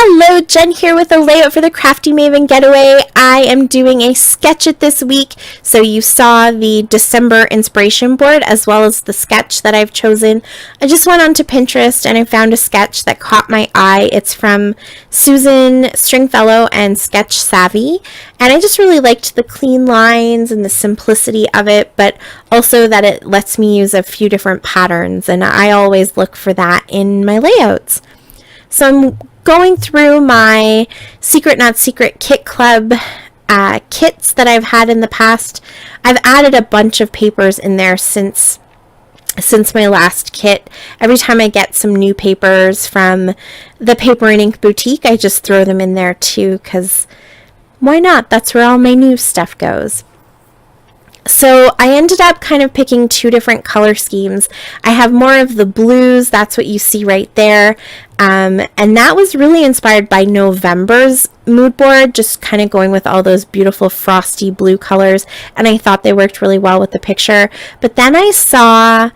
Hello, Jen here with a layout for the Crafty Maven Getaway. I am doing a sketch it this week. So you saw the December inspiration board as well as the sketch that I've chosen. I just went onto Pinterest and I found a sketch that caught my eye. It's from Susan Stringfellow and Sketch Savvy. And I just really liked the clean lines and the simplicity of it, but also that it lets me use a few different patterns. And I always look for that in my layouts. So I'm going through my Secret Not Secret Kit Club kits that I've had in the past. I've added a bunch of papers in there since my last kit. Every time I get some new papers from the Paper and Ink Boutique, I just throw them in there too, because why not? That's where all my new stuff goes. So I ended up kind of picking two different color schemes. I have more of the blues, that's what you see right there, and that was really inspired by November's mood board, just kind of going with all those beautiful frosty blue colors, and I thought they worked really well with the picture. But then I saw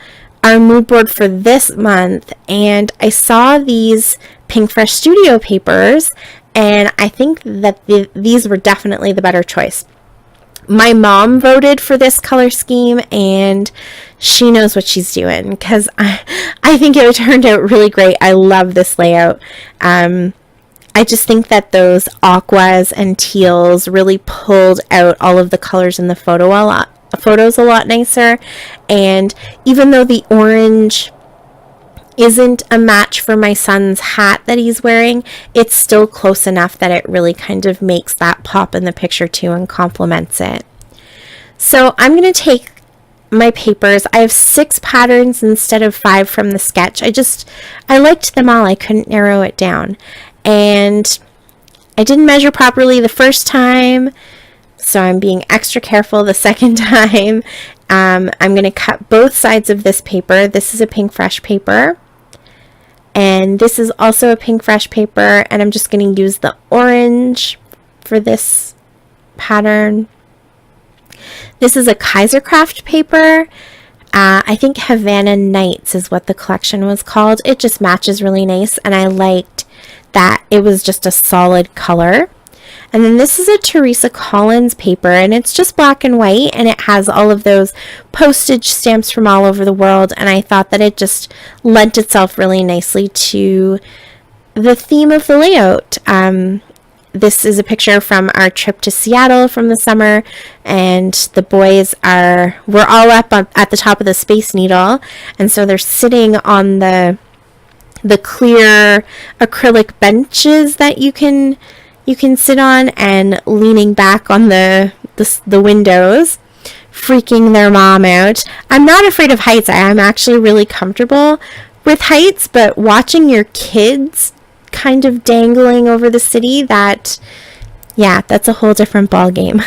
our mood board for this month, and I saw these Pink Fresh Studio papers, and I think that these were definitely the better choice. My mom voted for this color scheme, and she knows what she's doing, because I think it turned out really great. I love this layout. I just think that those aquas and teals really pulled out all of the colors in the photos a lot nicer. And even though the orange isn't a match for my son's hat that he's wearing, it's still close enough that it really kind of makes that pop in the picture too and complements it. So I'm going to take my papers. I have 6 patterns instead of 5 from the sketch. I liked them all. I couldn't narrow it down. And I didn't measure properly the first time, so I'm being extra careful the second time. I'm going to cut both sides of this paper. This is a Pink Fresh paper. And this is also a Pink Fresh paper, and I'm just going to use the orange for this pattern. This is a KaezCraft paper. I think Havana Nights is what the collection was called. It just matches really nice, and I liked that it was just a solid color. And then this is a Teresa Collins paper, and it's just black and white, and it has all of those postage stamps from all over the world, and I thought that it just lent itself really nicely to the theme of the layout. This is a picture from our trip to Seattle from the summer, and the boys we're all up at the top of the Space Needle, and so they're sitting on the clear acrylic benches that you can sit on and leaning back on the windows, freaking their mom out. I'm not afraid of heights. I am actually really comfortable with heights, but watching your kids kind of dangling over the city, that's a whole different ball game.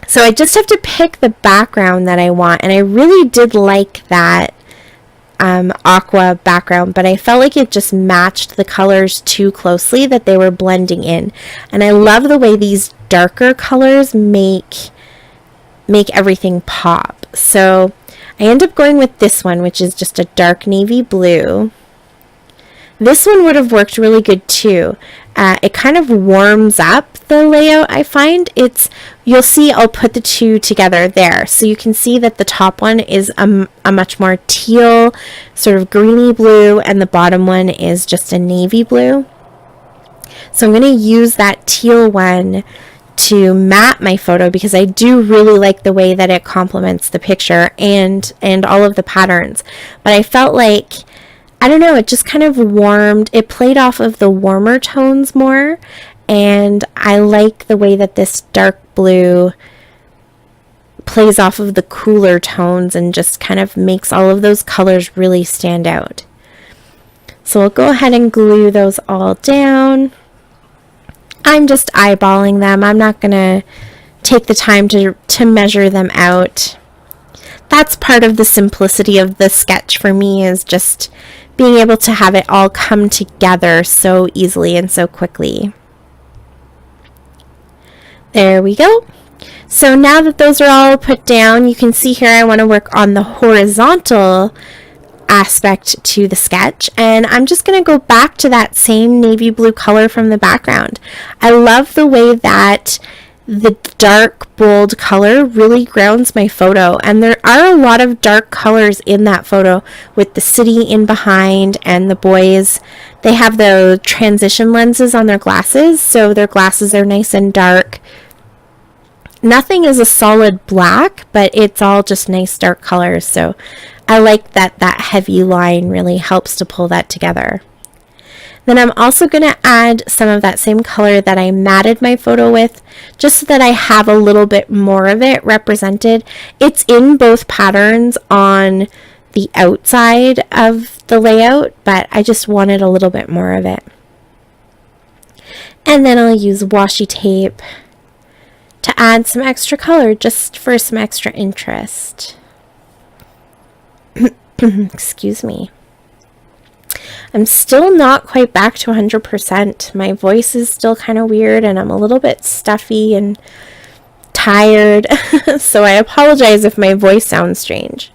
So I just have to pick the background that I want, and I really did like that aqua background, but I felt like it just matched the colors too closely, that they were blending in. And I love the way these darker colors make everything pop. So I end up going with this one, which is just a dark navy blue. This one would have worked really good too. It kind of warms up the layout, I find. You'll see I'll put the two together there. So you can see that the top one is a much more teal, sort of greeny blue, and the bottom one is just a navy blue. So I'm going to use that teal one to map my photo, because I do really like the way that it complements the picture and all of the patterns. But I felt like, I don't know, it just kind of warmed. It played off of the warmer tones more, and I like the way that this dark blue plays off of the cooler tones and just kind of makes all of those colors really stand out. So I'll go ahead and glue those all down. I'm just eyeballing them. I'm not going to take the time to measure them out. That's part of the simplicity of the sketch for me, is just being able to have it all come together so easily and so quickly. There we go. So now that those are all put down, you can see here I want to work on the horizontal aspect to the sketch, and I'm just going to go back to that same navy blue color from the background. I love the way that the dark bold color really grounds my photo, and there are a lot of dark colors in that photo with the city in behind and the boys. They have the transition lenses on their glasses, so their glasses are nice and dark. Nothing is a solid black, but it's all just nice dark colors, so I like that that heavy line really helps to pull that together. Then I'm also going to add some of that same color that I matted my photo with, just so that I have a little bit more of it represented. It's in both patterns on the outside of the layout, but I just wanted a little bit more of it. And then I'll use washi tape to add some extra color, just for some extra interest. Excuse me. I'm still not quite back to 100%. My voice is still kind of weird, and I'm a little bit stuffy and tired, so I apologize if my voice sounds strange.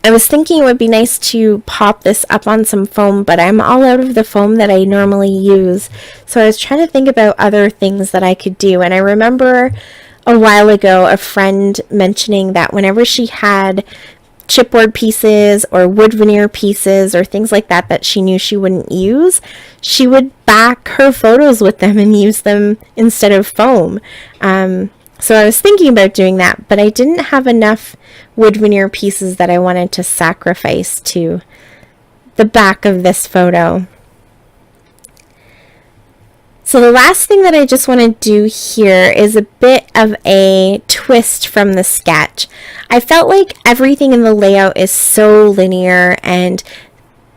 I was thinking it would be nice to pop this up on some foam, but I'm all out of the foam that I normally use, so I was trying to think about other things that I could do, and I remember a while ago a friend mentioning that whenever she had chipboard pieces or wood veneer pieces or things like that that she knew she wouldn't use, she would back her photos with them and use them instead of foam. So I was thinking about doing that, but I didn't have enough wood veneer pieces that I wanted to sacrifice to the back of this photo. So the last thing that I just want to do here is a bit of a twist from the sketch. I felt like everything in the layout is so linear and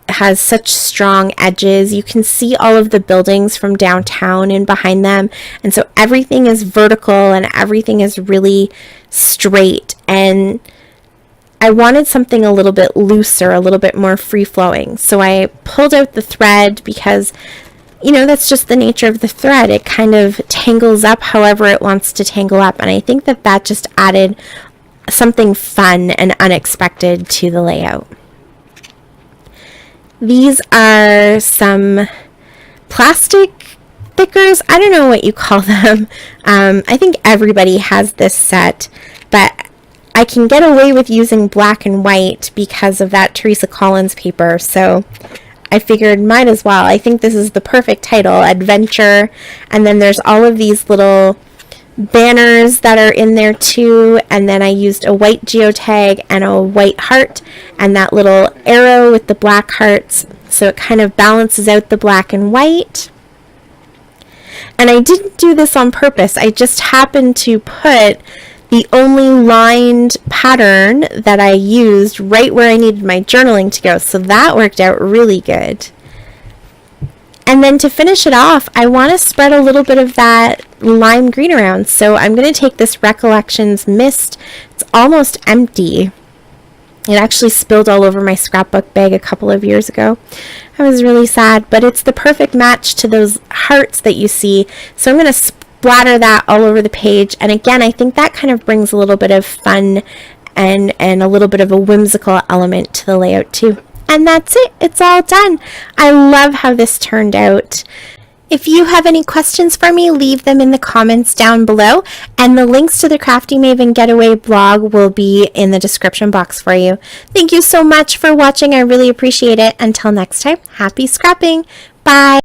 has such strong edges. You can see all of the buildings from downtown and behind them, and so everything is vertical and everything is really straight, and I wanted something a little bit looser, a little bit more free-flowing. So I pulled out the thread because, you know, that's just the nature of the thread. It kind of tangles up however it wants to tangle up, and I think that that just added something fun and unexpected to the layout. These are some plastic stickers. I don't know what you call them. I think everybody has this set, but I can get away with using black and white because of that Teresa Collins paper, so I figured might as well. I think this is the perfect title, Adventure, and then there's all of these little banners that are in there too, and then I used a white geotag and a white heart and that little arrow with the black hearts, so it kind of balances out the black and white. And I didn't do this on purpose. I just happened to put the only lined pattern that I used right where I needed my journaling to go, so that worked out really good. And then to finish it off, I want to spread a little bit of that lime green around, so I'm going to take this Recollections mist. It's almost empty. It actually spilled all over my scrapbook bag a couple of years ago. I was really sad, but it's the perfect match to those hearts that you see, so I'm going to splatter that all over the page. And again, I think that kind of brings a little bit of fun and a little bit of a whimsical element to the layout too. And that's it. It's all done. I love how this turned out. If you have any questions for me, leave them in the comments down below, and the links to the Crafty Maven Getaway blog will be in the description box for you. Thank you so much for watching. I really appreciate it. Until next time, happy scrapping. Bye.